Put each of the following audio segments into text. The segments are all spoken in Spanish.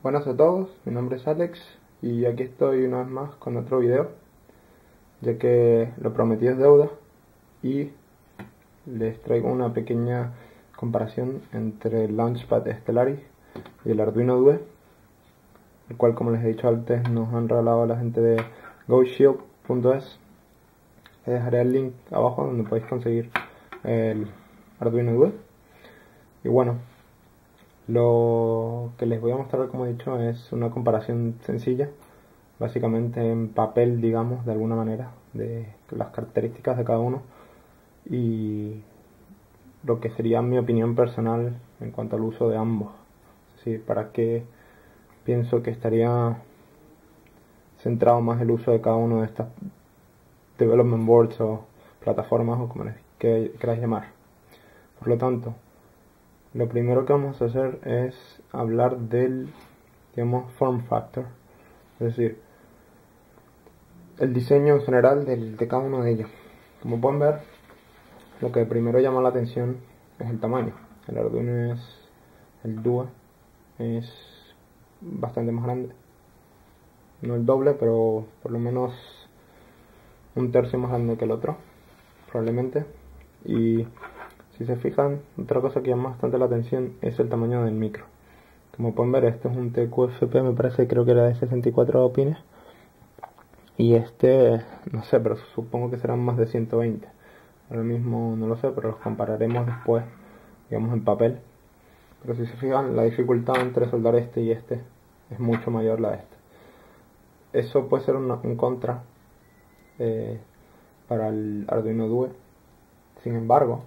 Buenas a todos, mi nombre es Alex y aquí estoy una vez más con otro video, ya que lo prometido es deuda y les traigo una pequeña comparación entre el Launchpad Stellaris y el Arduino Due, el cual, como les he dicho antes, nos han regalado a la gente de GoShield.es. Les dejaré el link abajo donde podéis conseguir el Arduino Due. Y bueno, lo que les voy a mostrar, como he dicho, es una comparación sencilla, básicamente en papel, digamos, de alguna manera, de las características de cada uno y lo que sería mi opinión personal en cuanto al uso de ambos. Es decir, para qué pienso que estaría centrado más el uso de cada uno de estas development boards o plataformas, o como les queráis llamar. Por lo tanto, lo primero que vamos a hacer es hablar del, digamos, form factor, es decir, el diseño en general de cada uno de ellos. Como pueden ver, lo que primero llama la atención es el tamaño. El Arduino el Due es bastante más grande, no el doble, pero por lo menos un tercio más grande que el otro, probablemente. Y si se fijan, otra cosa que llama bastante la atención es el tamaño del micro. Como pueden ver, este es un TQFP, me parece, creo que era de 64 pines. Y este, no sé, pero supongo que serán más de 120. Ahora mismo no lo sé, pero los compararemos después, digamos, en papel. Pero si se fijan, la dificultad entre soldar este y este es mucho mayor la de este. Eso puede ser un contra para el Arduino Due. Sin embargo,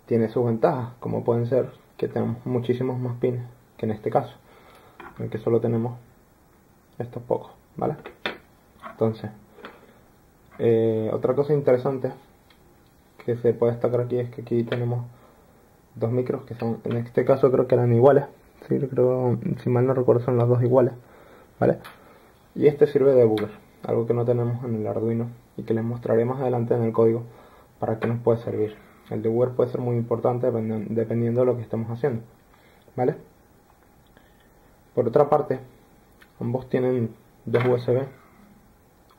tiene sus ventajas, como pueden ser que tenemos muchísimos más pines que en este caso, en el que solo tenemos estos pocos, ¿vale? Entonces, otra cosa interesante que se puede destacar aquí es que aquí tenemos dos micros que son, en este caso creo que eran iguales, sí, creo, si mal no recuerdo son los dos iguales, ¿vale? Y este sirve de debugger, algo que no tenemos en el Arduino y que les mostraré más adelante en el código para qué nos puede servir. El debugger puede ser muy importante dependiendo de lo que estemos haciendo, ¿vale? Por otra parte, ambos tienen dos USB,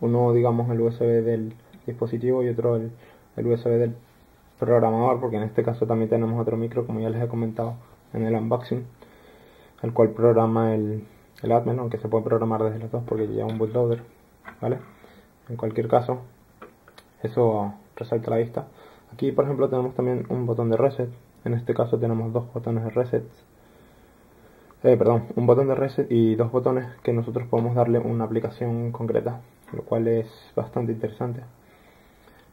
uno, digamos, el USB del dispositivo y otro el USB del programador, porque en este caso también tenemos otro micro, como ya les he comentado en el unboxing, el cual programa el admin, aunque se puede programar desde los dos porque lleva un bootloader, ¿vale? En cualquier caso, eso resalta la vista. Aquí, por ejemplo, tenemos también un botón de reset. En este caso tenemos dos botones de reset. Un botón de reset y dos botones que nosotros podemos darle una aplicación concreta, lo cual es bastante interesante.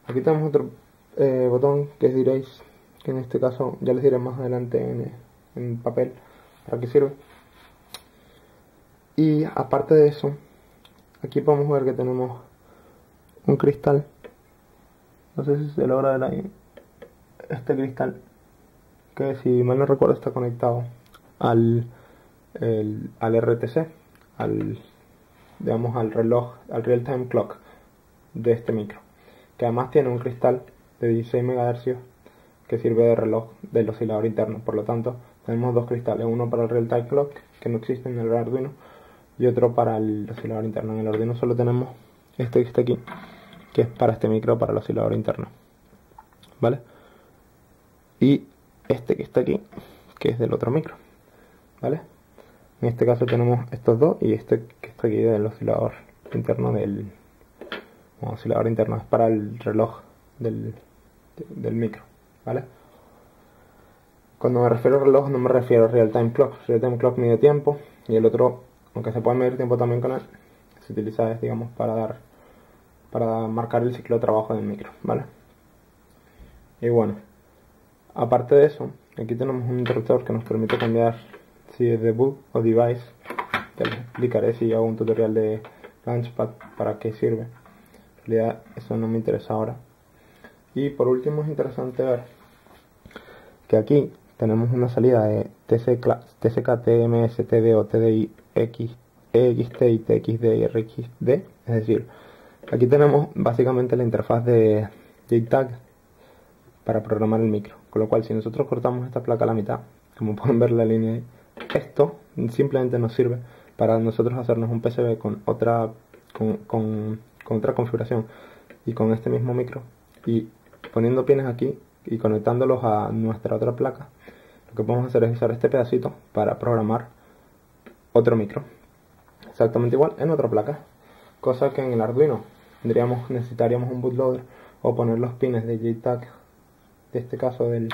Aquí tenemos otro botón que diréis que en este caso ya les diré más adelante en papel para qué sirve. Y aparte de eso, aquí podemos ver que tenemos un cristal. No sé si se logra ver ahí este cristal, que si mal no recuerdo está conectado al RTC, digamos al reloj, al real time clock de este micro, que además tiene un cristal de 16 MHz que sirve de reloj del oscilador interno. Por lo tanto, tenemos dos cristales, uno para el real time clock, que no existe en el Arduino, y otro para el oscilador interno. En el Arduino solo tenemos este que está aquí, que es para este micro, para el oscilador interno, ¿vale? Y este que está aquí, que es del otro micro, ¿vale? En este caso tenemos estos dos y este que está aquí del oscilador interno oscilador interno es para el reloj del micro, ¿vale? Cuando me refiero a reloj no me refiero a real time clock. Real time clock mide tiempo y el otro, aunque se puede medir tiempo también con él, se utiliza, digamos, para marcar el ciclo de trabajo del micro, ¿vale? Y bueno, aparte de eso, aquí tenemos un interruptor que nos permite cambiar si es debug o device. Ya les explicaré si hago un tutorial de Launchpad para qué sirve. En realidad eso no me interesa ahora. Y por último es interesante ver que aquí tenemos una salida de TCK, TMS, TDO, TDI, EXT y TXD y RXD. Es decir, aquí tenemos básicamente la interfaz de JTAG para programar el micro. Con lo cual, si nosotros cortamos esta placa a la mitad, como pueden ver la línea ahí, esto simplemente nos sirve para nosotros hacernos un PCB con otra configuración y con este mismo micro, y poniendo pines aquí y conectándolos a nuestra otra placa. Lo que podemos hacer es usar este pedacito para programar otro micro exactamente igual en otra placa, cosa que en el Arduino necesitaríamos un bootloader o poner los pines de JTAG, de este caso del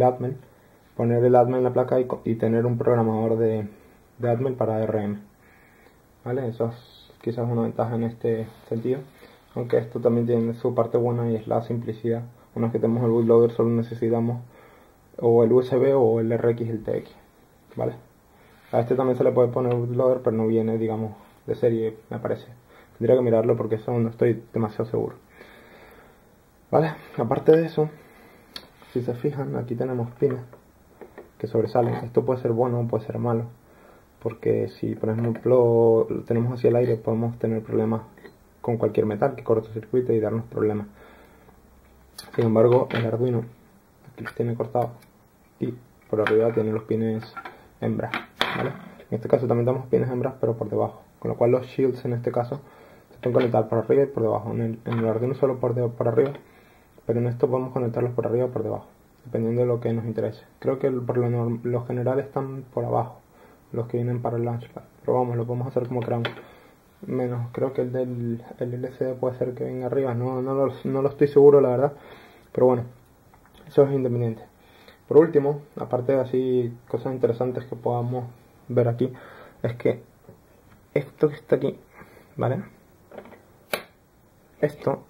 Atmel, poner el Atmel en la placa y tener un programador de Atmel para ARM, ¿vale? Eso es quizás una ventaja en este sentido, aunque esto también tiene su parte buena y es la simplicidad. Una vez que tenemos el bootloader solo necesitamos o el USB o el RX y el TX, ¿vale? A este también se le puede poner bootloader, pero no viene, digamos, de serie, me parece. Tendría que mirarlo porque eso no estoy demasiado seguro, ¿vale? Aparte de eso, si se fijan, aquí tenemos pines que sobresalen. Esto puede ser bueno o puede ser malo, porque si por ejemplo lo tenemos hacia el aire, podemos tener problemas con cualquier metal que cortocircuite y darnos problemas. Sin embargo, el Arduino aquí los tiene cortados y por arriba tiene los pines hembras, ¿vale? En este caso también tenemos pines hembras, pero por debajo, con lo cual los shields en este caso se pueden conectar por arriba y por debajo. En el Arduino solo por arriba, pero en esto podemos conectarlos por arriba o por debajo, dependiendo de lo que nos interese. Creo que por lo general están por abajo, los que vienen para el Launchpad, pero vamos, lo podemos hacer como queramos. Menos, creo que el LCD puede ser que venga arriba, no lo estoy seguro la verdad, pero bueno, eso es independiente. Por último, aparte de así cosas interesantes que podamos ver aquí, es que esto que está aquí, ¿vale? Esto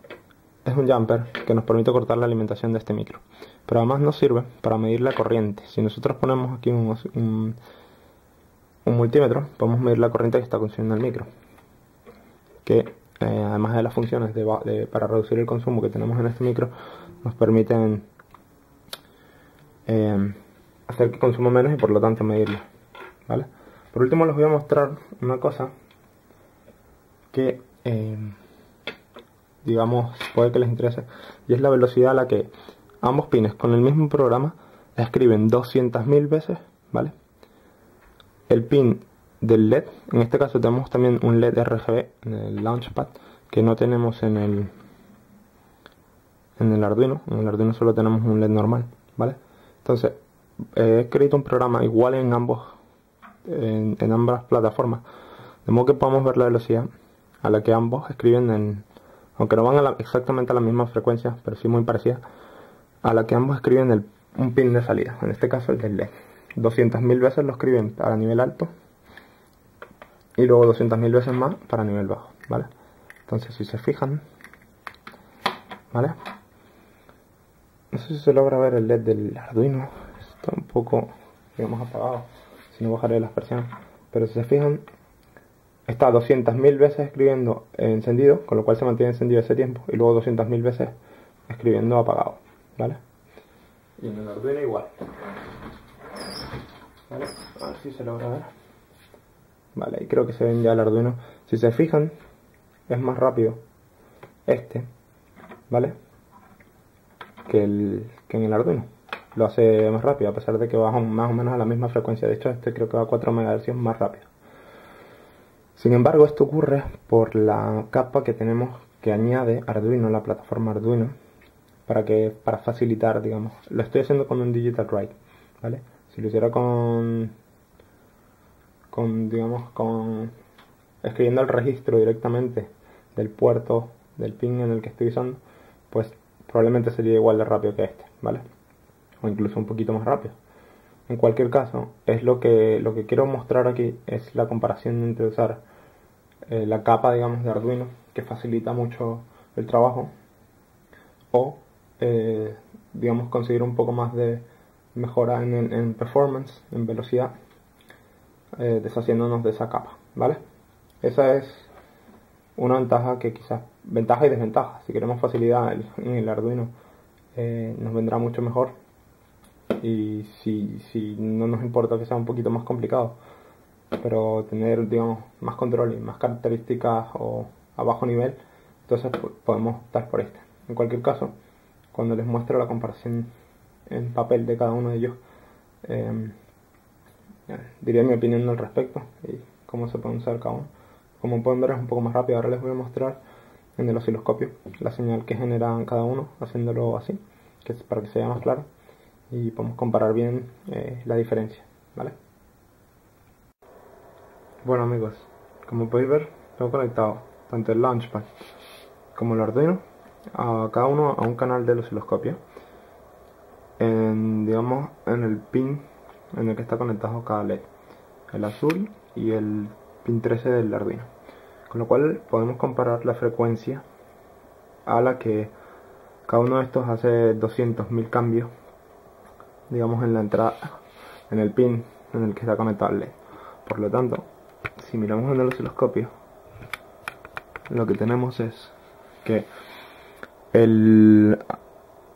es un jumper que nos permite cortar la alimentación de este micro, pero además nos sirve para medir la corriente. Si nosotros ponemos aquí un multímetro, podemos medir la corriente que está consumiendo el micro, que además de las funciones para reducir el consumo que tenemos en este micro, nos permiten hacer que consuma menos y por lo tanto medirlo, ¿vale? Por último les voy a mostrar una cosa que digamos puede que les interese, y es la velocidad a la que ambos pines con el mismo programa escriben 200.000 veces, ¿vale? El pin del LED, en este caso tenemos también un LED RGB en el Launchpad que no tenemos en el Arduino. En el Arduino solo tenemos un LED normal, ¿vale? Entonces he escrito un programa igual en ambas plataformas, de modo que podamos ver la velocidad a la que ambos escriben, aunque no van exactamente a la misma frecuencia, pero sí muy parecida, a la que ambos escriben un pin de salida, en este caso el del LED. 200.000 veces lo escriben para nivel alto y luego 200.000 veces más para nivel bajo, ¿vale? Entonces si se fijan, ¿vale? No sé si se logra ver el LED del Arduino, está un poco, digamos, apagado, si no bajaré las persianas, pero si se fijan, está 200.000 veces escribiendo encendido, con lo cual se mantiene encendido ese tiempo, y luego 200.000 veces escribiendo apagado, ¿vale? Y en el Arduino igual, ¿vale? A ver si se logra ver. Vale, y creo que se ven ya el Arduino. Si se fijan, es más rápido ¿vale? Que en el Arduino. Lo hace más rápido, a pesar de que va más o menos a la misma frecuencia. De hecho, creo que va a 4 MHz más rápido. Sin embargo, esto ocurre por la capa que tenemos que añade Arduino, la plataforma Arduino, para facilitar, digamos. Lo estoy haciendo con un Digital Write, ¿vale? Si lo hiciera escribiendo el registro directamente del puerto, del pin en el que estoy usando, pues probablemente sería igual de rápido que ¿vale? O incluso un poquito más rápido. En cualquier caso, es lo que quiero mostrar aquí es la comparación entre usar la capa, digamos, de Arduino, que facilita mucho el trabajo, o digamos, conseguir un poco más de mejora en performance, en velocidad, deshaciéndonos de esa capa, ¿vale? Esa es una ventaja que quizás, ventaja y desventaja. Si queremos facilidad en el Arduino, nos vendrá mucho mejor, y si no nos importa que sea un poquito más complicado, pero tener, digamos, más control y más características o a bajo nivel, entonces podemos optar por este. En cualquier caso, cuando les muestro la comparación en papel de cada uno de ellos, Diría mi opinión al respecto y cómo se pueden usar cada uno. Como pueden ver es un poco más rápido. Ahora les voy a mostrar en el osciloscopio la señal que generan cada uno, haciéndolo así, que es para que se vea más claro y podemos comparar bien la diferencia, ¿vale? Bueno amigos, como podéis ver, tengo conectado tanto el Launchpad como el Arduino a cada uno a un canal del osciloscopio, digamos en el pin en el que está conectado cada LED, el azul y el pin 13 del Arduino, con lo cual podemos comparar la frecuencia a la que cada uno de estos hace 200.000 cambios, digamos en la entrada, en el pin en el que está conectado el LED. Por lo tanto, si miramos en el osciloscopio, lo que tenemos es que el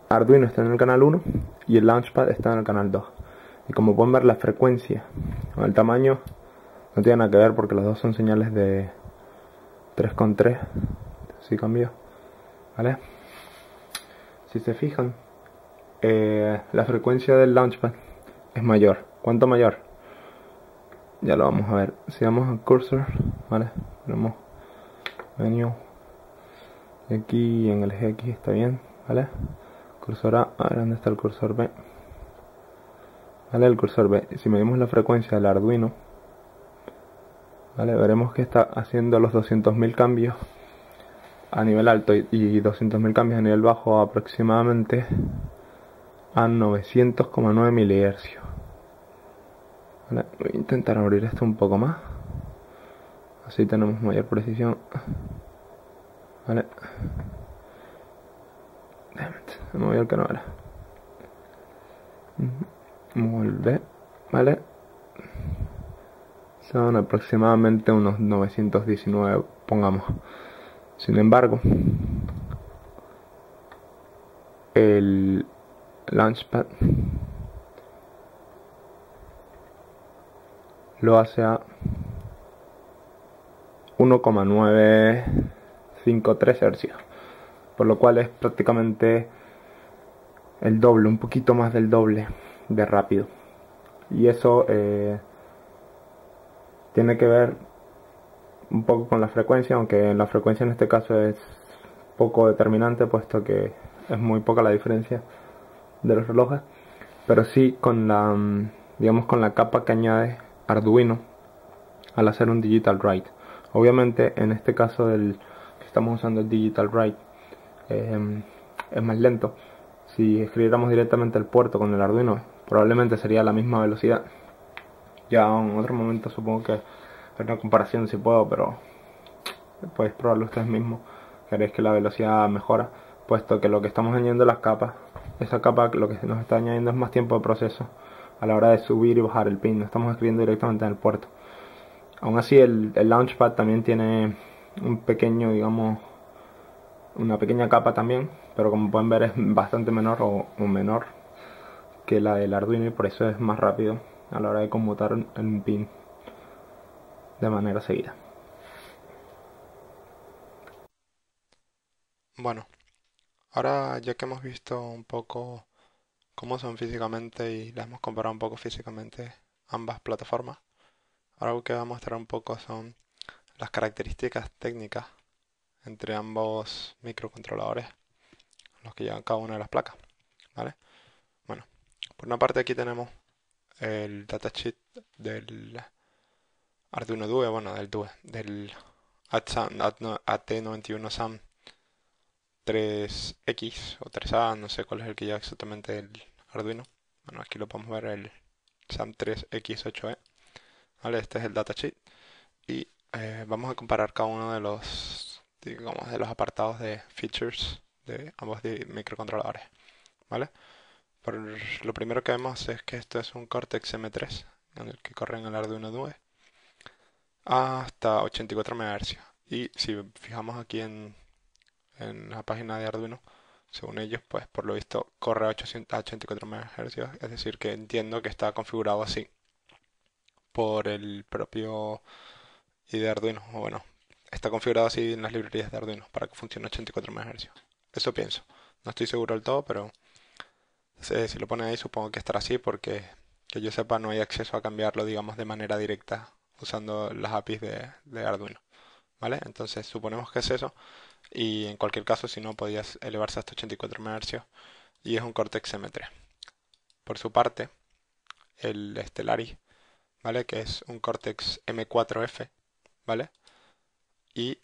Arduino está en el canal 1 y el Launchpad está en el canal 2. Y como pueden ver, la frecuencia o el tamaño no tiene nada que ver porque los dos son señales de 3,3. Si cambio, ¿vale? Si se fijan, la frecuencia del Launchpad es mayor. ¿Cuánto mayor? Ya lo vamos a ver. Si vamos al cursor, ¿vale? Tenemos menú. Y aquí en el eje X está bien, ¿vale? Cursor A, ahora ¿dónde está el cursor B? ¿Vale? El cursor B. Si medimos la frecuencia del Arduino, ¿vale? Veremos que está haciendo los 200.000 cambios a nivel alto y 200.000 cambios a nivel bajo aproximadamente a 900,9 milihercios. ¿Vale? Voy a intentar abrir esto un poco más, así tenemos mayor precisión. ¿Vale? Me voy al que no era. Volver, ¿vale? Son aproximadamente unos 919, pongamos. Sin embargo, el Launchpad lo hace a 1,953 hercios, por lo cual es prácticamente el doble, un poquito más del doble de rápido. Y eso tiene que ver un poco con la frecuencia, aunque la frecuencia en este caso es poco determinante, puesto que es muy poca la diferencia de los relojes, pero sí con la, digamos, con la capa que añade Arduino al hacer un Digital Write. Obviamente en este caso del que estamos usando el Digital Write es más lento. Si escribiéramos directamente el puerto con el Arduino, probablemente sería la misma velocidad. Ya en otro momento supongo que haré una comparación si puedo, pero podéis probarlo ustedes mismos. Veréis que la velocidad mejora, puesto que lo que estamos añadiendo las capas, esa capa lo que nos está añadiendo es más tiempo de proceso a la hora de subir y bajar el pin. No estamos escribiendo directamente en el puerto. Aún así el Launchpad también tiene un pequeño, digamos, una pequeña capa también, pero como pueden ver es bastante menor o menor que la del Arduino, y por eso es más rápido a la hora de conmutar un pin de manera seguida. Bueno, ahora ya que hemos visto un poco cómo son físicamente y las hemos comparado un poco físicamente ambas plataformas, ahora lo que voy a mostrar un poco son las características técnicas entre ambos microcontroladores, los que llevan cada una de las placas, ¿vale? Bueno, por una parte aquí tenemos el datasheet del Arduino Due, bueno, del AT91 SAM 3X o 3A, no sé cuál es el que lleva exactamente el Arduino. Bueno, aquí lo podemos ver, el SAM 3X8E, ¿vale? Este es el datasheet y vamos a comparar cada uno de los, digamos, de los apartados de features de ambos microcontroladores, ¿vale? Lo primero que vemos es que esto es un Cortex M3 en el que corre en el Arduino Due hasta 84 MHz. Y si fijamos aquí en la página de Arduino, según ellos, pues por lo visto corre a 84 MHz, es decir, que entiendo que está configurado así por el propio IDE Arduino, o bueno, está configurado así en las librerías de Arduino para que funcione a 84 MHz. Eso pienso. No estoy seguro del todo, pero si lo pone ahí supongo que estará así porque Que yo sepa, no hay acceso a cambiarlo, digamos, de manera directa usando las APIs de Arduino, ¿vale? Entonces, suponemos que es eso, y en cualquier caso, si no, podías elevarse hasta 84 MHz, y es un Cortex M3. Por su parte, el Stellaris, ¿vale? Que es un Cortex M4F, ¿vale? Y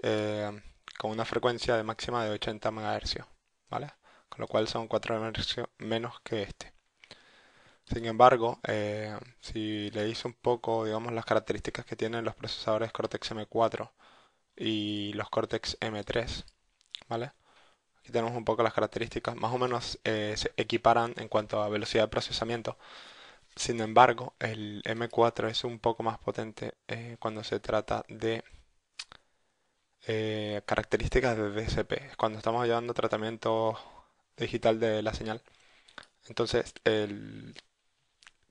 con una frecuencia de máxima de 80 MHz, ¿vale? Con lo cual son 4 MHz menos que este. Sin embargo, si leéis un poco, digamos, las características que tienen los procesadores Cortex M4 y los Cortex M3, ¿vale? Aquí tenemos un poco las características, más o menos se equiparan en cuanto a velocidad de procesamiento. Sin embargo, el M4 es un poco más potente cuando se trata de características de DSP, cuando estamos llevando tratamiento digital de la señal. Entonces,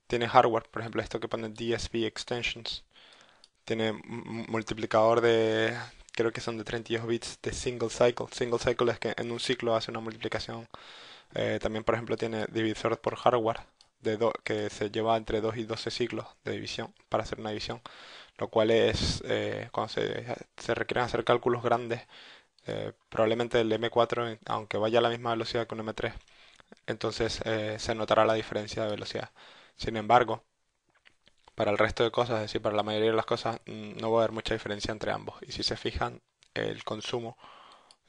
tiene hardware, por ejemplo, esto que pone DSP Extensions, tiene multiplicador de, creo que son de 32 bits de single cycle. Single cycle es que en un ciclo hace una multiplicación. También, por ejemplo, tiene divisor por hardware que se lleva entre 2 y 12 ciclos de división para hacer una división, lo cual es cuando se requieren hacer cálculos grandes. Probablemente el M4, aunque vaya a la misma velocidad que un M3, entonces se notará la diferencia de velocidad. Sin embargo, para el resto de cosas, es decir, para la mayoría de las cosas, no va a haber mucha diferencia entre ambos. Y si se fijan, el consumo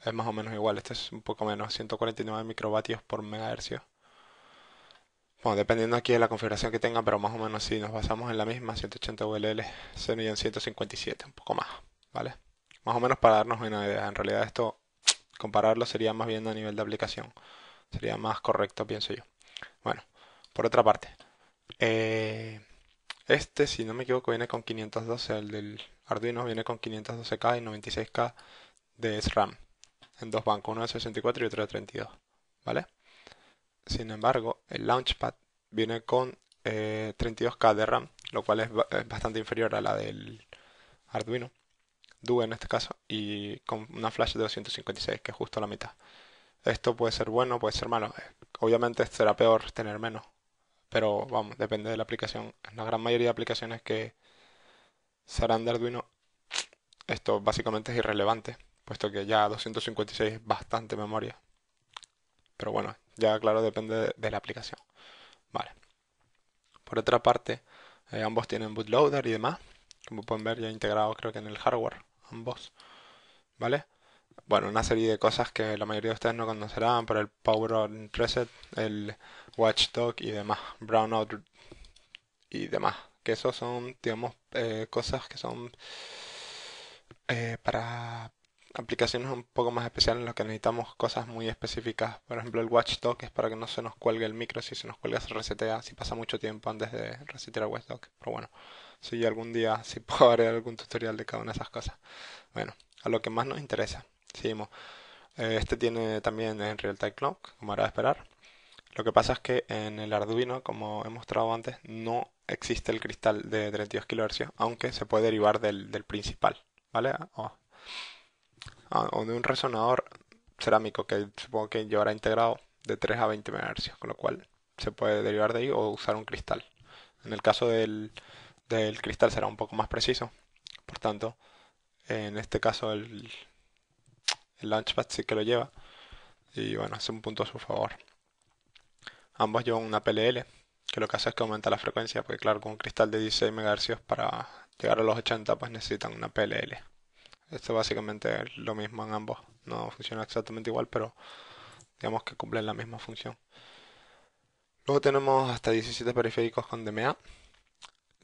es más o menos igual. Este es un poco menos, 149 microvatios por megahercio. Bueno, dependiendo aquí de la configuración que tenga, pero más o menos si nos basamos en la misma, 180 ULL, serían 157, un poco más, ¿vale? Más o menos para darnos una idea. En realidad esto, compararlo sería más bien a nivel de aplicación. Sería más correcto, pienso yo. Bueno, por otra parte, eh, este, si no me equivoco, viene con 512, el del Arduino viene con 512K y 96K de SRAM, en dos bancos, uno de 64 y otro de 32, ¿vale? Sin embargo, el Launchpad viene con 32K de RAM, lo cual es bastante inferior a la del Arduino Duo en este caso, y con una flash de 256, que es justo la mitad. Esto puede ser bueno, puede ser malo. Obviamente será peor tener menos, pero vamos, depende de la aplicación. En la gran mayoría de aplicaciones que serán de Arduino, esto básicamente es irrelevante, puesto que ya 256 es bastante memoria. Pero bueno, ya claro, depende de la aplicación. Vale. Por otra parte, ambos tienen bootloader y demás. Como pueden ver, ya integrado creo que en el hardware, ambos. ¿Vale? Bueno, una serie de cosas que la mayoría de ustedes no conocerán, por el Power On Reset, el Watchdog y demás, Brownout y demás. Que esos son, digamos, cosas que son para aplicaciones un poco más especiales en las que necesitamos cosas muy específicas. Por ejemplo, el Watchdog es para que no se nos cuelgue el micro. Si se nos cuelga se resetea, si pasa mucho tiempo antes de resetear el Watchdog. Pero bueno, si algún día si puedo haré algún tutorial de cada una de esas cosas. Bueno, a lo que más nos interesa. Seguimos. Este tiene también en Real-Time Clock, como era de esperar. Lo que pasa es que en el Arduino, como he mostrado antes, no existe el cristal de 32 kHz, aunque se puede derivar del principal, ¿vale? O de un resonador cerámico que supongo que llevará integrado de 3 a 20 MHz, con lo cual se puede derivar de ahí o usar un cristal. En el caso del cristal será un poco más preciso, por tanto, en este caso el Launchpad sí que lo lleva y bueno, es un punto a su favor. Ambos llevan una PLL, que lo que hace es que aumenta la frecuencia, porque claro, con un cristal de 16 MHz para llegar a los 80 pues necesitan una PLL. Esto básicamente es lo mismo en ambos. No funciona exactamente igual, pero digamos que cumplen la misma función. Luego tenemos hasta 17 periféricos con DMA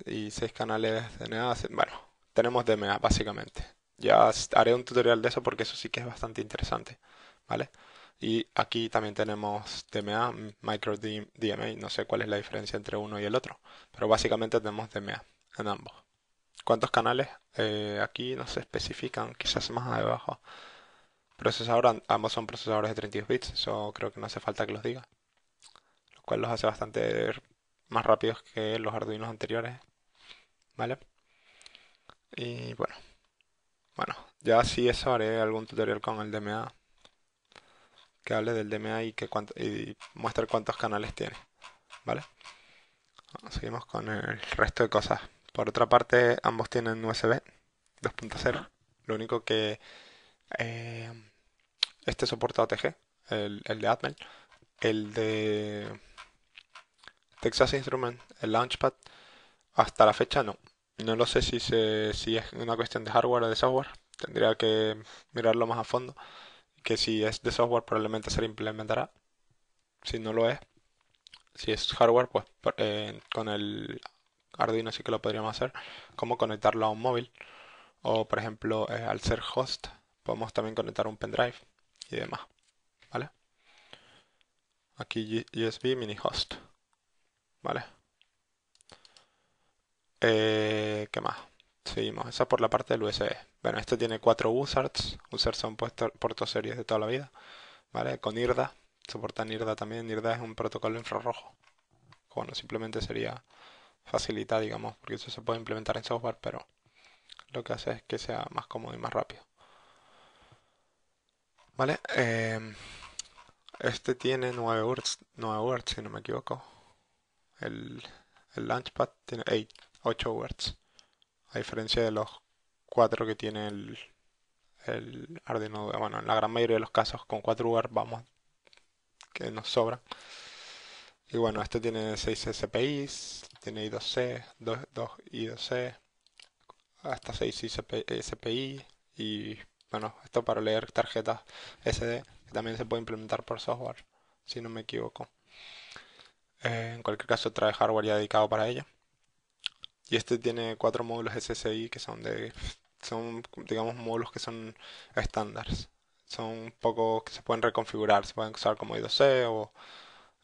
y 6 canales de NA. Bueno, tenemos DMA básicamente. Ya haré un tutorial de eso porque eso sí que es bastante interesante, ¿vale? Y aquí también tenemos DMA, Micro DMA, no sé cuál es la diferencia entre uno y el otro, pero básicamente tenemos DMA en ambos. ¿Cuántos canales? Aquí no se especifican, quizás más abajo. Procesador, ambos son procesadores de 32 bits, eso creo que no hace falta que los diga, lo cual los hace bastante más rápidos que los Arduinos anteriores, ¿vale? Y bueno, ya si eso haré algún tutorial con el DMA que hable del DMA y muestre cuántos canales tiene, ¿vale? seguimos con el resto de cosas. Por otra parte, ambos tienen USB 2.0. Lo único que eh, este soporta OTG, el de Atmel. El de Texas Instruments, el Launchpad, hasta la fecha no. No lo sé si es una cuestión de hardware o de software. Tendría que mirarlo más a fondo. Que si es de software probablemente se implementará. Si no lo es, si es hardware, pues con el Arduino sí que lo podríamos hacer. Como conectarlo a un móvil. O por ejemplo, al ser host, podemos también conectar un pendrive y demás. ¿Vale? Aquí USB mini host. ¿Vale? ¿Qué más? Seguimos. Esa por la parte del USB. Bueno, este tiene 4 USARTs. USARTs son puertos series de toda la vida. ¿Vale? Con IRDA. Soporta IRDA también. IRDA es un protocolo infrarrojo. Bueno, simplemente sería facilitar, digamos, porque eso se puede implementar en software, pero lo que hace es que sea más cómodo y más rápido. ¿Vale? Este tiene 9 Hz, si no me equivoco. El, el Launchpad tiene 8 Hz. A diferencia de los 4 que tiene el Arduino. Bueno, en la gran mayoría de los casos con 4 Hz vamos, que nos sobra. Y bueno, este tiene 6 SPIs, tiene I2C, 2 I2C, hasta 6 SPI y bueno, esto para leer tarjetas SD, que también se puede implementar por software, si no me equivoco. En cualquier caso trae hardware ya dedicado para ello. Y este tiene 4 módulos SSI que son digamos módulos que son estándares. Son un poco que se pueden reconfigurar, se pueden usar como I2C o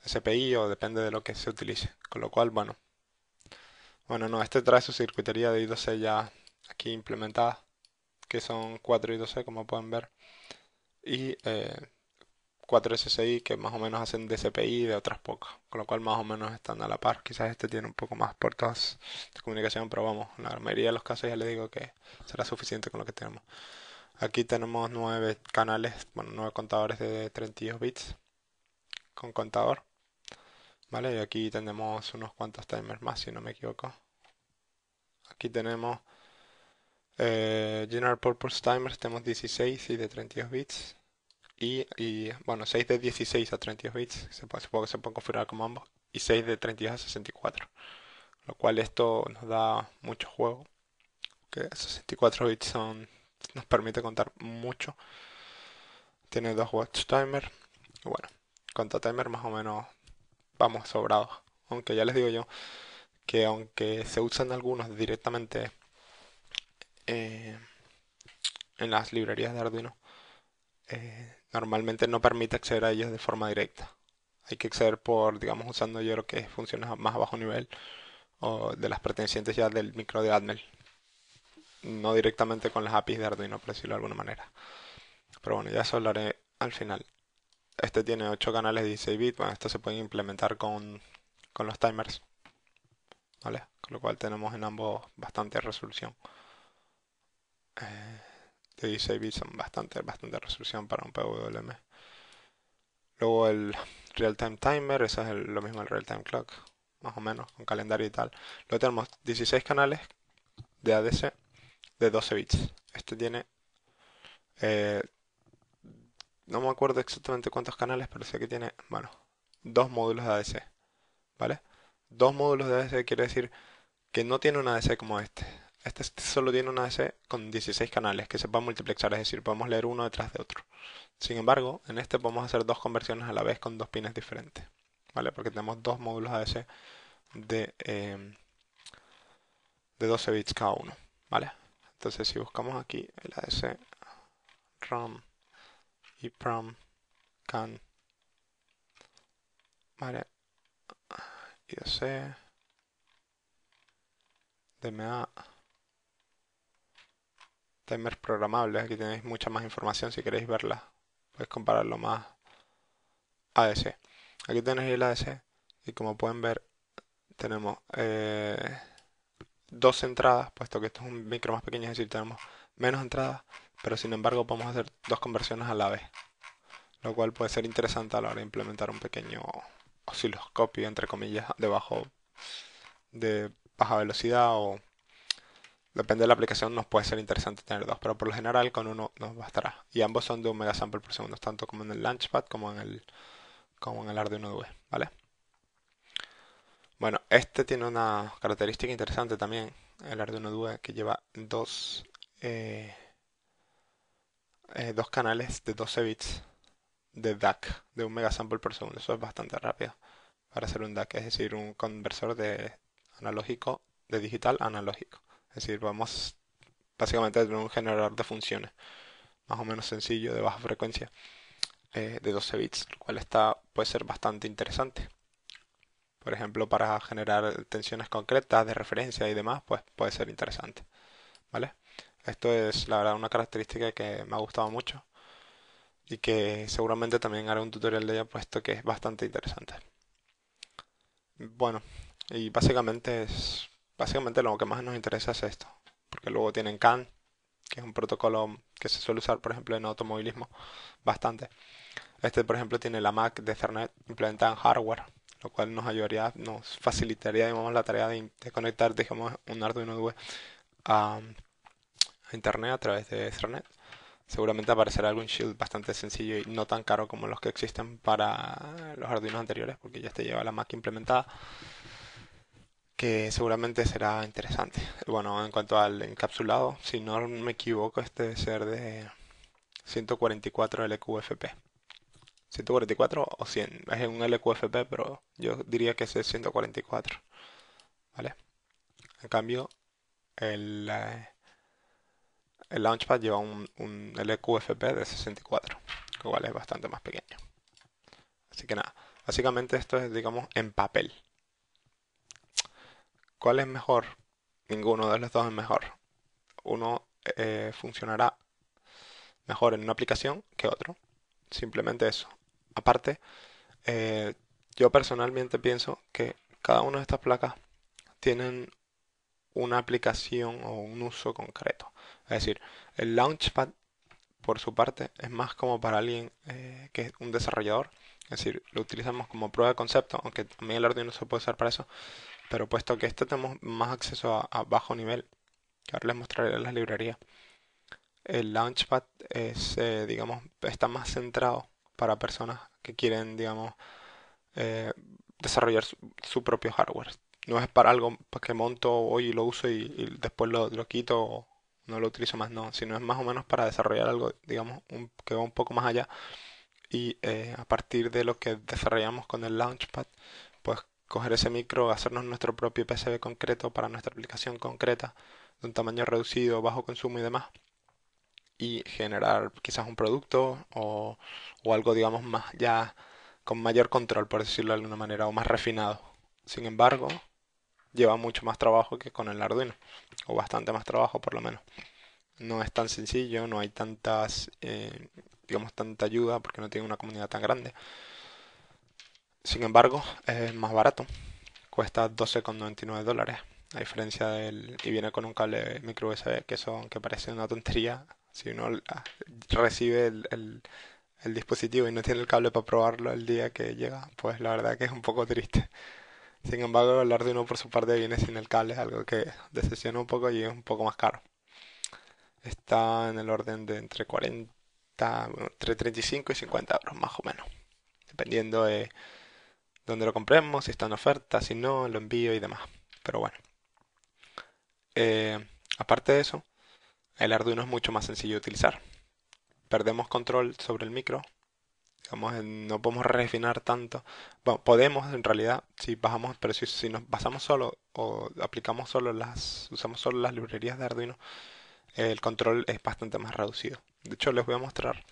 SPI o depende de lo que se utilice. Con lo cual, bueno, no, este trae su circuitería de I2C ya aquí implementada, que son 4 I2C como pueden ver, y 4 SSI que más o menos hacen de CPI y de otras pocas, con lo cual más o menos están a la par. Quizás este tiene un poco más puertos de comunicación, pero vamos, en la mayoría de los casos ya les digo que será suficiente con lo que tenemos. Aquí tenemos 9 canales, bueno, 9 contadores de 32 bits con contador, ¿vale? Y aquí tenemos unos cuantos timers más, si no me equivoco. Aquí tenemos General Purpose Timers, tenemos 16 y de 32 bits. Bueno, 6 de 16 a 32 bits, supongo que se pueden configurar como ambos. Y 6 de 32 a 64. Lo cual esto nos da mucho juego. Que 64 bits nos permite contar mucho. Tiene 2 watch timer. Y bueno, cuanto a timer más o menos vamos sobrados. Aunque ya les digo yo que aunque se usan algunos directamente eh, en las librerías de Arduino, normalmente no permite acceder a ellos de forma directa. Hay que acceder por, digamos, usando yo creo que funciones más a bajo nivel o de las pertenecientes ya del micro de Atmel. No directamente con las APIs de Arduino, por decirlo de alguna manera. Pero bueno, ya eso hablaré al final. Este tiene 8 canales de 16 bits. Bueno, esto se puede implementar con los timers. ¿Vale? Con lo cual tenemos en ambos bastante resolución. De 16 bits son bastante resolución para un PWM. Luego el Real-Time Timer, eso es lo mismo el Real-Time Clock, más o menos, con calendario y tal. Luego tenemos 16 canales de ADC de 12 bits. Este tiene, eh, no me acuerdo exactamente cuántos canales, pero sé que tiene, bueno, dos módulos de ADC, ¿vale? Dos módulos de ADC quiere decir que no tiene un ADC como este. Este solo tiene un ADC con 16 canales que se pueden multiplexar, es decir, podemos leer uno detrás de otro. Sin embargo, en este podemos hacer dos conversiones a la vez con dos pines diferentes, ¿vale? Porque tenemos dos módulos ADC de 12 bits cada uno, ¿vale? Entonces si buscamos aquí el ADC ROM EEPROM CAN, ¿vale? IDC DMA timers programables, aquí tenéis mucha más información si queréis verla, podéis compararlo más. ADC, aquí tenéis el ADC y como pueden ver tenemos dos entradas, puesto que esto es un micro más pequeño, es decir, tenemos menos entradas, pero sin embargo podemos hacer dos conversiones a la vez, lo cual puede ser interesante a la hora de implementar un pequeño osciloscopio, entre comillas, debajo de baja velocidad o depende de la aplicación, nos puede ser interesante tener dos, pero por lo general con uno nos bastará. Y ambos son de 1 megasample por segundo, tanto como en el Launchpad como en el Arduino Due, ¿vale? Bueno, este tiene una característica interesante también, el Arduino Due, que lleva eh, dos canales de 12 bits de DAC, de 1 megasample por segundo. Eso es bastante rápido para hacer un DAC, es decir, un conversor de analógico, de digital a analógico. Es decir, vamos básicamente a tener un generador de funciones, más o menos sencillo, de baja frecuencia, de 12 bits, lo cual puede ser bastante interesante. Por ejemplo, para generar tensiones concretas de referencia y demás, pues puede ser interesante, ¿vale? Esto es, la verdad, una característica que me ha gustado mucho y que seguramente también haré un tutorial de ella, puesto que es bastante interesante. Bueno, y básicamente lo que más nos interesa es esto, porque luego tienen CAN, que es un protocolo que se suele usar, por ejemplo, en automovilismo bastante. Este, por ejemplo, tiene la MAC de Ethernet implementada en hardware, lo cual nos ayudaría, nos facilitaría, digamos, la tarea de conectar, digamos, un Arduino Due a, a Internet a través de Ethernet. Seguramente aparecerá algún shield bastante sencillo y no tan caro como los que existen para los Arduinos anteriores, porque ya te lleva la Mac implementada, que seguramente será interesante. Bueno, en cuanto al encapsulado, si no me equivoco, este debe ser de 144 LQFP. 144 o 100, es un LQFP, pero yo diría que ese es 144, ¿vale? En cambio, el, eh, el Launchpad lleva un LQFP de 64, que igual es bastante más pequeño. Así que nada, básicamente esto es, digamos, en papel. ¿Cuál es mejor? Ninguno de los dos es mejor. Uno funcionará mejor en una aplicación que otro. Simplemente eso. Aparte, eh, yo personalmente pienso que cada una de estas placas tienen una aplicación o un uso concreto. Es decir, el Launchpad, por su parte, es más como para alguien que es un desarrollador. Es decir, lo utilizamos como prueba de concepto, aunque también el Arduino se puede usar para eso. Pero puesto que este tenemos más acceso a bajo nivel, que ahora les mostraré las librerías, el Launchpad es, digamos, está más centrado para personas que quieren, digamos, eh, desarrollar su propio hardware. No es para algo que monto hoy y lo uso y después lo quito o no lo utilizo más, no, sino es más o menos para desarrollar algo, digamos, que va un poco más allá y a partir de lo que desarrollamos con el Launchpad, pues coger ese micro, hacernos nuestro propio PCB concreto para nuestra aplicación concreta, de un tamaño reducido, bajo consumo y demás, y generar quizás un producto o algo, digamos, más ya con mayor control, por decirlo de alguna manera, o más refinado. Sin embargo, lleva mucho más trabajo que con el Arduino, o bastante más trabajo por lo menos. No es tan sencillo, no hay digamos, tanta ayuda porque no tiene una comunidad tan grande. Sin embargo, es más barato, cuesta $12,99, a diferencia y viene con un cable micro USB, que eso, aunque parece una tontería, si uno recibe el dispositivo y no tiene el cable para probarlo el día que llega, pues la verdad que es un poco triste. Sin embargo, el Arduino por su parte viene sin el cable, algo que decepciona un poco y es un poco más caro. Está en el orden de entre 40, bueno, entre 35 y 50 euros más o menos, dependiendo de dónde lo compremos, si está en oferta, si no, lo envío y demás. Pero bueno, eh, aparte de eso, el Arduino es mucho más sencillo de utilizar. Perdemos control sobre el micro, digamos, no podemos refinar tanto. Bueno, podemos en realidad, si bajamos, pero si nos basamos solo o aplicamos solo usamos solo las librerías de Arduino, el control es bastante más reducido. De hecho, les voy a mostrar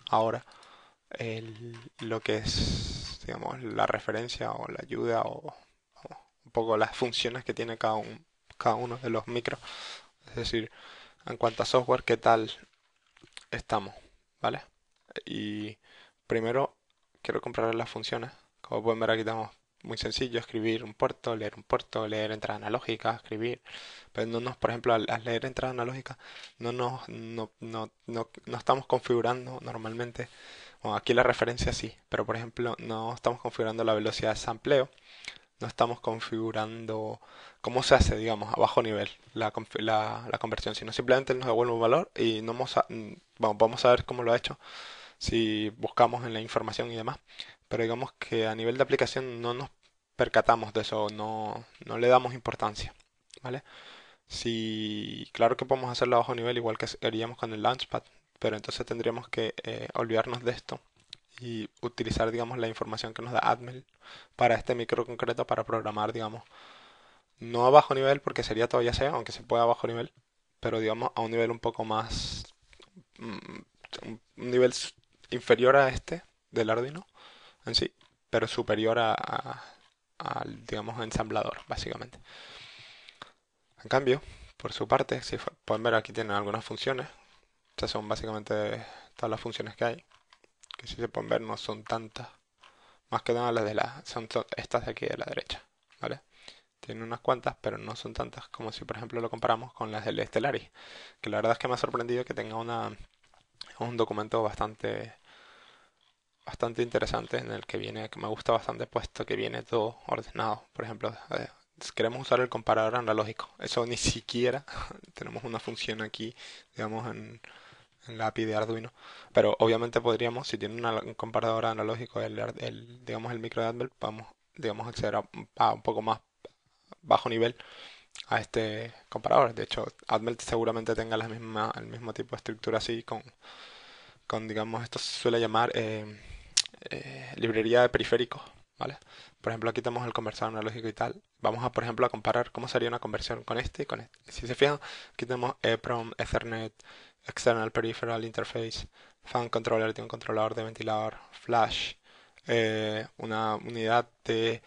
ahora lo que es, digamos, la referencia o la ayuda o un poco las funciones que tiene cada uno de los micros. Es decir, en cuanto a software, ¿qué tal estamos? ¿Vale? Y primero quiero comprobar las funciones. Como pueden ver aquí tenemos muy sencillo, escribir un puerto, leer entrada analógica, escribir. Pero no por ejemplo, al leer entrada analógica, no estamos configurando normalmente. Bueno, aquí la referencia sí, pero por ejemplo, no estamos configurando la velocidad de sampleo, no estamos configurando cómo se hace, digamos, a bajo nivel la conversión, sino simplemente nos devuelve un valor y no vamos a ver cómo lo ha hecho si buscamos en la información y demás. Pero digamos que a nivel de aplicación no nos percatamos de eso, no le damos importancia, ¿vale? Si, claro que podemos hacerlo a bajo nivel igual que haríamos con el Launchpad, pero entonces tendríamos que olvidarnos de esto y utilizar, digamos, la información que nos da Atmel para este micro concreto para programar, digamos, no a bajo nivel porque sería todavía SEO, aunque se pueda a bajo nivel, pero digamos a un nivel un poco más, mm, un nivel inferior a este del Arduino en sí, pero superior al, digamos, ensamblador, básicamente. En cambio, por su parte, si pueden ver aquí tienen algunas funciones. Estas son básicamente todas las funciones que hay, que si se pueden ver no son tantas. Más que nada las son estas de aquí de la derecha, ¿vale? Tiene unas cuantas, pero no son tantas como si por ejemplo lo comparamos con las del Stellaris, que la verdad es que me ha sorprendido que tenga un documento bastante interesante en el que viene, que me gusta bastante puesto que viene todo ordenado. Por ejemplo, si queremos usar el comparador analógico, eso ni siquiera tenemos una función aquí, digamos, en la API de Arduino. Pero obviamente podríamos, si tiene un comparador analógico, digamos, el micro de Atmel, vamos, digamos, acceder a un poco más bajo nivel a este comparador. De hecho, Atmel seguramente tenga el mismo tipo de estructura así digamos, esto se suele llamar librería de periféricos, ¿vale? Por ejemplo, aquí tenemos el conversador analógico y tal. Vamos a, por ejemplo, a comparar cómo sería una conversión con este y con este. Si se fijan, aquí tenemos EEPROM, Ethernet, External Peripheral Interface, Fan Controller, tiene un controlador de ventilador, Flash, una unidad de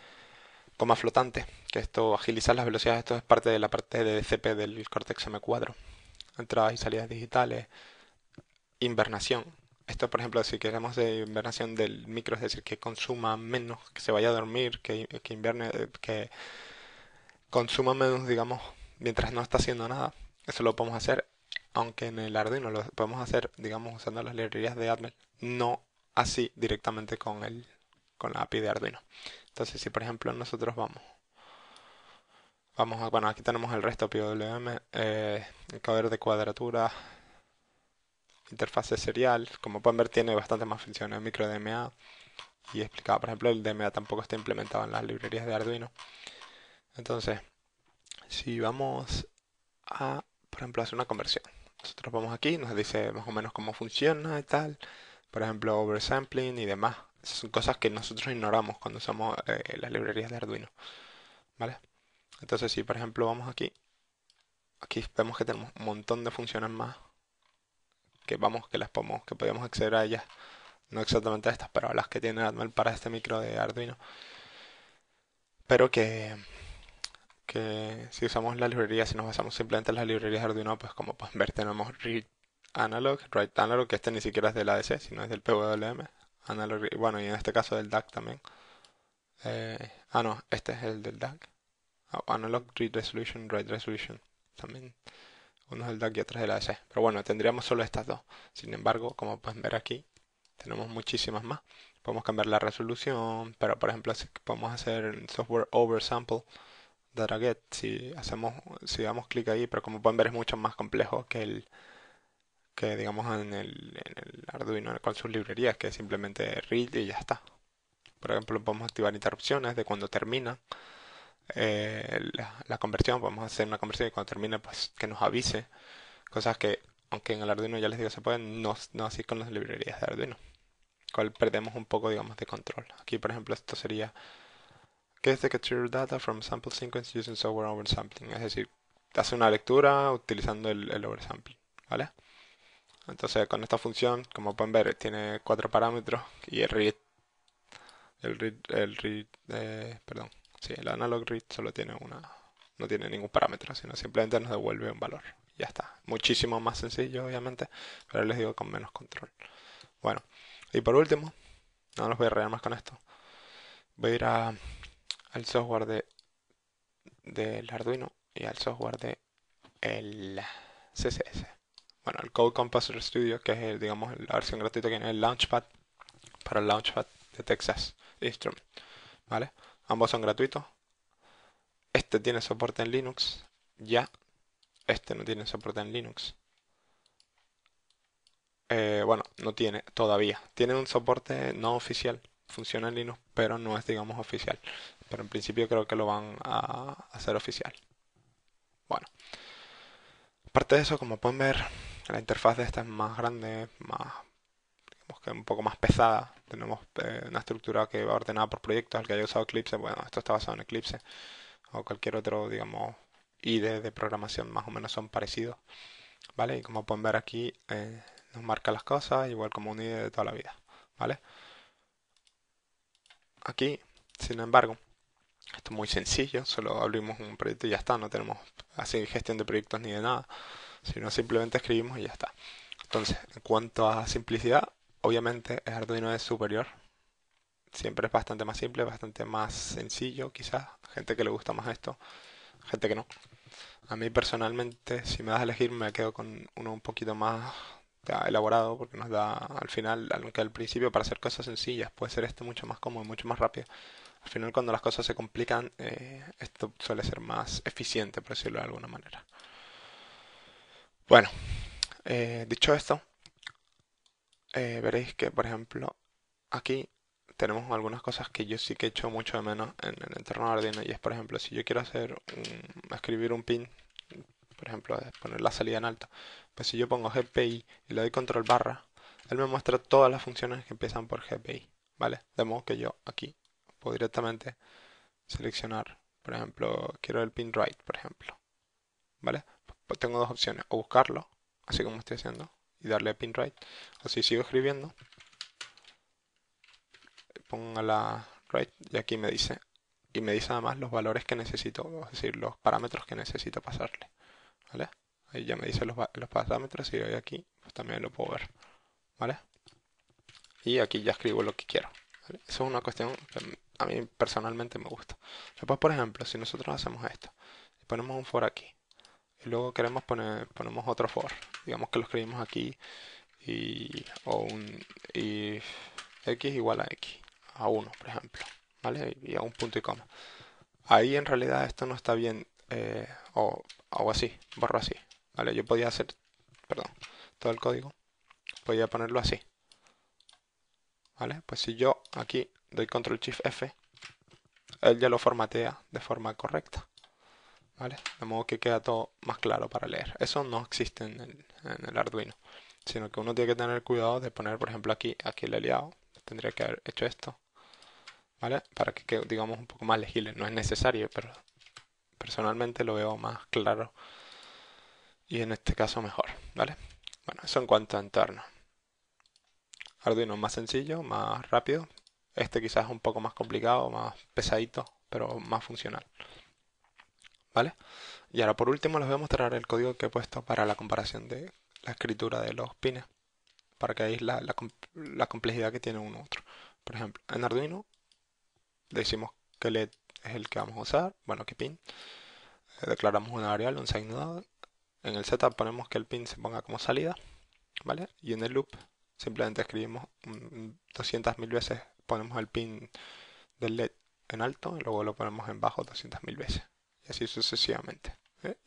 coma flotante, que esto agiliza las velocidades, esto es parte de la parte de DCP del Cortex M4. Entradas y salidas digitales, invernación. Esto, por ejemplo, si queremos de invernación del micro, es decir, que consuma menos, que se vaya a dormir, que inverne, que consuma menos, digamos, mientras no está haciendo nada. Eso lo podemos hacer, aunque en el Arduino lo podemos hacer, digamos, usando las librerías de Atmel, no así directamente con la API de Arduino. Entonces, si por ejemplo nosotros bueno, aquí tenemos el resto PWM, encoder de cuadratura, interfase serial. Como pueden ver, tiene bastante más funciones. Micro DMA y explicaba, por ejemplo, el DMA tampoco está implementado en las librerías de Arduino. Entonces, si vamos a, por ejemplo, hacer una conversión, nosotros vamos aquí, nos dice más o menos cómo funciona y tal. Por ejemplo, oversampling y demás. Esas son cosas que nosotros ignoramos cuando usamos las librerías de Arduino, ¿vale? Entonces, si por ejemplo vamos aquí vemos que tenemos un montón de funciones más que podemos acceder a ellas, no exactamente a estas, pero a las que tiene Atmel para este micro de Arduino, pero que si usamos la librería, si nos basamos simplemente en las librerías de Arduino, pues como pueden ver tenemos read analog, write analog, que este ni siquiera es del ADC, sino es del PWM, analog, y bueno, y en este caso del DAC también. No, este es el del DAC. Analog read resolution, write resolution, también. Uno es el DAC y otro es el ADC. Pero bueno, tendríamos solo estas dos. Sin embargo, como pueden ver aquí, tenemos muchísimas más. Podemos cambiar la resolución, pero por ejemplo, podemos hacer en software oversample data get. Si damos clic ahí, pero como pueden ver es mucho más complejo que digamos en el Arduino con sus librerías, que es simplemente read y ya está. Por ejemplo, podemos activar interrupciones de cuando termina la conversión. Podemos hacer una conversión y cuando termine, pues que nos avise. Cosas que, aunque en el Arduino ya les digo se pueden, no así con las librerías de Arduino. Cual perdemos un poco, digamos, de control. Aquí, por ejemplo, esto sería get the capture data from sample sequence using software oversampling. Es decir, hace una lectura utilizando el oversampling, ¿vale? Entonces, con esta función, como pueden ver, tiene 4 parámetros y perdón, sí, el analog read solo tiene no tiene ningún parámetro, sino simplemente nos devuelve un valor. Ya está. Muchísimo más sencillo, obviamente, pero les digo con menos control. Bueno, y por último, no los voy a rayar más con esto. Voy a ir al software del Arduino y al software de el CSS. Bueno, el Code Composer Studio, que es digamos la versión gratuita que tiene el Launchpad para el Launchpad de Texas Instruments, ¿vale? Ambos son gratuitos. Este tiene soporte en Linux, ya. Este no tiene soporte en Linux. Bueno, no tiene todavía. Tiene un soporte no oficial. Funciona en Linux, pero no es, digamos, oficial. Pero en principio creo que lo van a hacer oficial. Bueno, aparte de eso, como pueden ver, la interfaz de esta es más grande, más, digamos que un poco más pesada. Tenemos una estructura que va ordenada por proyectos. El que haya usado Eclipse, bueno, esto está basado en Eclipse. O cualquier otro, digamos, IDE de programación más o menos son parecidos. ¿Vale? Y como pueden ver aquí, nos marca las cosas, igual como un IDE de toda la vida. ¿Vale? Aquí, sin embargo, esto es muy sencillo, solo abrimos un proyecto y ya está, no tenemos así gestión de proyectos ni de nada, sino simplemente escribimos y ya está. Entonces, en cuanto a simplicidad, obviamente el Arduino es superior, siempre es bastante más simple, bastante más sencillo, quizás, gente que le gusta más esto, gente que no. A mí personalmente, si me das a elegir, me quedo con uno un poquito más ya elaborado, porque nos da al final, aunque al principio para hacer cosas sencillas puede ser esto mucho más cómodo, mucho más rápido. Al final cuando las cosas se complican, esto suele ser más eficiente, por decirlo de alguna manera. Bueno, dicho esto, veréis que, por ejemplo, aquí tenemos algunas cosas que yo sí que echo mucho de menos en el entorno de Arduino, y es, por ejemplo, si yo quiero escribir un pin, por ejemplo, poner la salida en alto, pues si yo pongo GPI y le doy control barra, él me muestra todas las funciones que empiezan por GPI, ¿vale? De modo que yo aquí puedo directamente seleccionar, por ejemplo, quiero el pin right, por ejemplo, ¿vale? Pues tengo dos opciones, o buscarlo, así como estoy haciendo, y darle pin right, o si sigo escribiendo, pongo la right y aquí me dice, y me dice además los valores que necesito, es decir, los parámetros que necesito pasarle, ¿vale? Ahí ya me dice los parámetros y doy aquí, pues también lo puedo ver, ¿vale? Y aquí ya escribo lo que quiero, ¿vale? Eso es una cuestión que a mí personalmente me gusta. Después, por ejemplo, si nosotros hacemos esto, y ponemos un for aquí, y luego ponemos otro for, digamos que lo escribimos aquí, y x igual a x, a 1, por ejemplo, ¿vale? Y a un punto y coma. Ahí en realidad esto no está bien, o algo así, borro así, ¿vale? Yo podía hacer, perdón, todo el código, podía ponerlo así, ¿vale? Pues si yo aquí doy control shift F, él ya lo formatea de forma correcta, ¿vale? De modo que queda todo más claro para leer. Eso no existe en el Arduino, sino que uno tiene que tener cuidado de poner, por ejemplo, aquí le he liado, tendría que haber hecho esto, ¿vale? Para que quede, digamos, un poco más legible. No es necesario, pero personalmente lo veo más claro y en este caso mejor, ¿vale? Bueno, eso en cuanto a entorno. Arduino más sencillo, más rápido. Este quizás es un poco más complicado, más pesadito, pero más funcional, ¿vale? Y ahora por último les voy a mostrar el código que he puesto para la comparación de la escritura de los pines, para que veáis la complejidad que tiene uno u otro. Por ejemplo, en Arduino decimos que LED es el que vamos a usar, bueno, que pin. Declaramos una variable, un signal. En el setup ponemos que el pin se ponga como salida, ¿vale? Y en el loop simplemente escribimos 200.000 veces, ponemos el pin del LED en alto y luego lo ponemos en bajo 200.000 veces. Y así sucesivamente.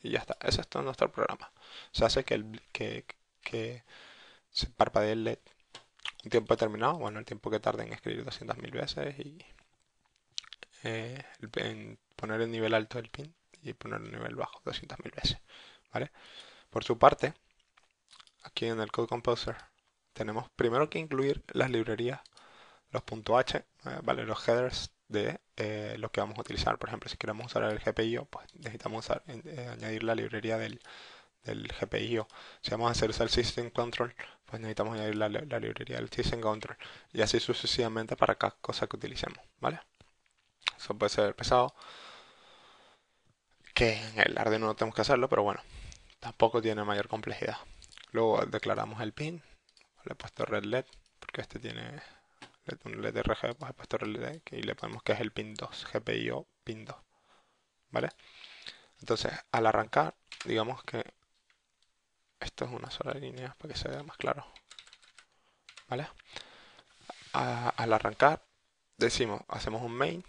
Y ya está. Eso es todo nuestro programa. Se hace que se parpadee el LED un tiempo determinado, bueno, el tiempo que tarde en escribir 200.000 veces y en poner el nivel alto del pin y poner el nivel bajo 200.000 veces, ¿vale? Por su parte, aquí en el Code Composer tenemos primero que incluir las librerías, los .h, ¿vale? Los headers de lo que vamos a utilizar. Por ejemplo, si queremos usar el GPIO, pues necesitamos añadir la librería del GPIO. Si vamos a hacer usar el System Control, pues necesitamos añadir la librería del System Control. Y así sucesivamente para cada cosa que utilicemos, ¿vale? Eso puede ser pesado, que en el Arduino no tenemos que hacerlo, pero bueno, tampoco tiene mayor complejidad. Luego declaramos el pin, le he puesto red LED, porque este tiene un LED RGB, pues he puesto red LED y le ponemos que es el pin 2, GPIO pin 2, ¿vale? Entonces, al arrancar, digamos que esto es una sola línea para que se vea más claro, ¿vale? Al arrancar, decimos, hacemos un main,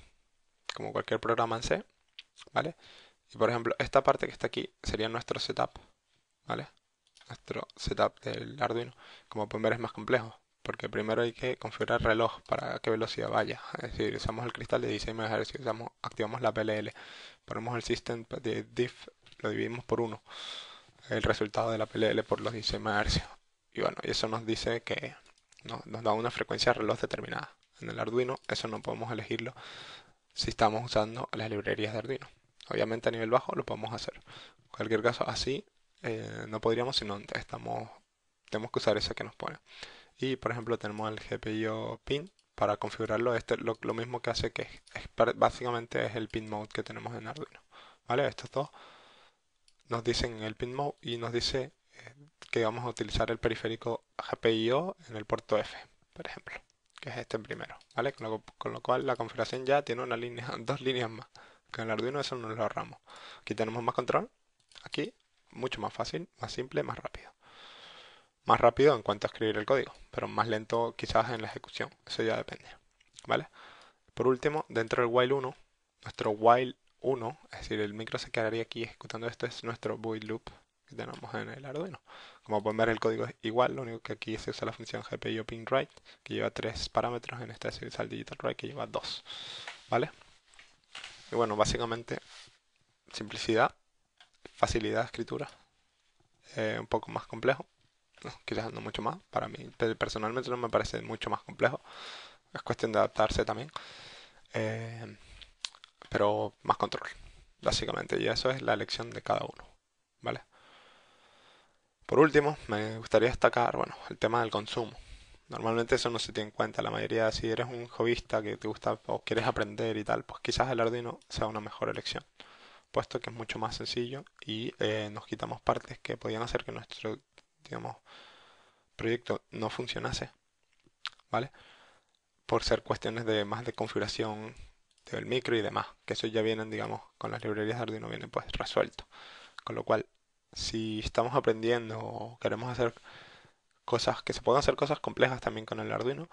como cualquier programa en C, ¿vale? Y por ejemplo, esta parte que está aquí sería nuestro setup, ¿vale? Nuestro setup del Arduino. Como pueden ver es más complejo, porque primero hay que configurar el reloj para a qué velocidad vaya. Es decir, usamos el cristal de 16 MHz, activamos la PLL, ponemos el system de diff, lo dividimos por uno, el resultado de la PLL por los 16 MHz. Y bueno, y eso nos dice que nos da una frecuencia de reloj determinada. En el Arduino eso no podemos elegirlo si estamos usando las librerías de Arduino. Obviamente a nivel bajo lo podemos hacer. En cualquier caso, así no podríamos, sino tenemos que usar esa que nos pone. Y por ejemplo tenemos el GPIO pin para configurarlo. Este lo mismo que hace que básicamente es el pin mode que tenemos en Arduino. ¿Vale? Estos dos nos dicen el pin mode y nos dice que vamos a utilizar el periférico GPIO en el puerto F, por ejemplo, que es este primero, ¿vale? Con lo cual la configuración ya tiene una línea, dos líneas más. Que en el Arduino eso nos lo ahorramos. Aquí tenemos más control, aquí mucho más fácil, más simple, más rápido. Más rápido en cuanto a escribir el código, pero más lento quizás en la ejecución. Eso ya depende, ¿vale? Por último, dentro del while 1, nuestro while 1, es decir, el micro se quedaría aquí ejecutando esto, es nuestro void loop que tenemos en el Arduino. Como pueden ver, el código es igual, lo único que aquí se usa la función GPIO pin write, que lleva 3 parámetros, en este se usa el digital write, que lleva 2, ¿vale? Y bueno, básicamente, simplicidad, facilidad de escritura, un poco más complejo, no, quizás no mucho más, para mí personalmente no me parece mucho más complejo, es cuestión de adaptarse también. Eh, pero más control, básicamente, y eso es la elección de cada uno, ¿vale? Por último, me gustaría destacar, bueno, el tema del consumo. Normalmente eso no se tiene en cuenta. La mayoría, si eres un hobbyista que te gusta o quieres aprender y tal, pues quizás el Arduino sea una mejor elección, puesto que es mucho más sencillo y nos quitamos partes que podían hacer que nuestro, digamos, proyecto no funcionase, ¿vale? Por ser cuestiones de más de configuración del micro y demás, que eso ya vienen, digamos, con las librerías de Arduino vienen pues resuelto. Con lo cual, si estamos aprendiendo o queremos hacer cosas, que se pueden hacer cosas complejas también con el Arduino,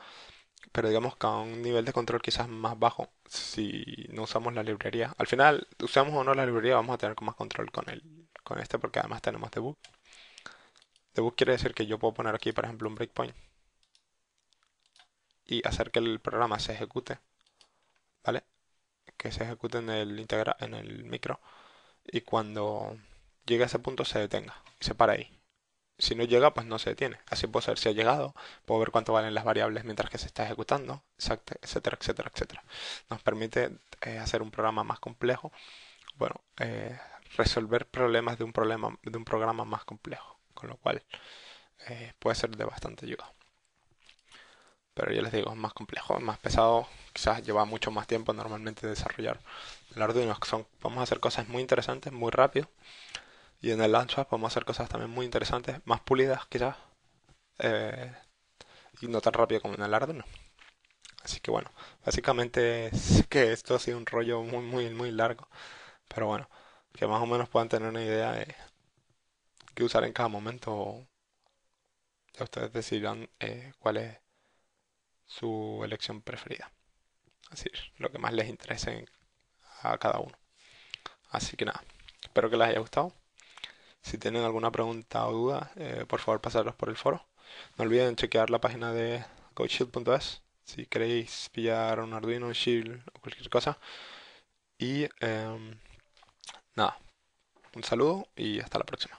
pero digamos que a un nivel de control quizás más bajo, si no usamos la librería. Al final, usamos o no la librería, vamos a tener más control con este, porque además tenemos debug. Debug quiere decir que yo puedo poner aquí, por ejemplo, un breakpoint y hacer que el programa se ejecute, ¿vale? Que se ejecute en el micro y cuando llegue a ese punto se detenga y se para ahí. Si no llega, pues no se detiene. Así puedo saber si ha llegado, puedo ver cuánto valen las variables mientras que se está ejecutando, etcétera, etcétera, etcétera. Nos permite hacer un programa más complejo, bueno, resolver problemas de un programa más complejo, con lo cual puede ser de bastante ayuda. Pero ya les digo, es más complejo, es más pesado, quizás lleva mucho más tiempo normalmente desarrollar el Arduino. Vamos a hacer cosas muy interesantes, muy rápido, y en el Launchpad podemos hacer cosas también muy interesantes, más pulidas quizás, eh, y no tan rápido como en el Arduino. Así que bueno, básicamente sé que esto ha sido un rollo muy, muy, muy largo, pero bueno, que más o menos puedan tener una idea de qué usar en cada momento. Ya ustedes decidirán cuál es su elección preferida. Así, lo que más les interese a cada uno. Así que nada, espero que les haya gustado. Si tienen alguna pregunta o duda, por favor pasarlos por el foro. No olviden chequear la página de coachshield.es si queréis pillar un Arduino, un Shield o cualquier cosa. Y nada, un saludo y hasta la próxima.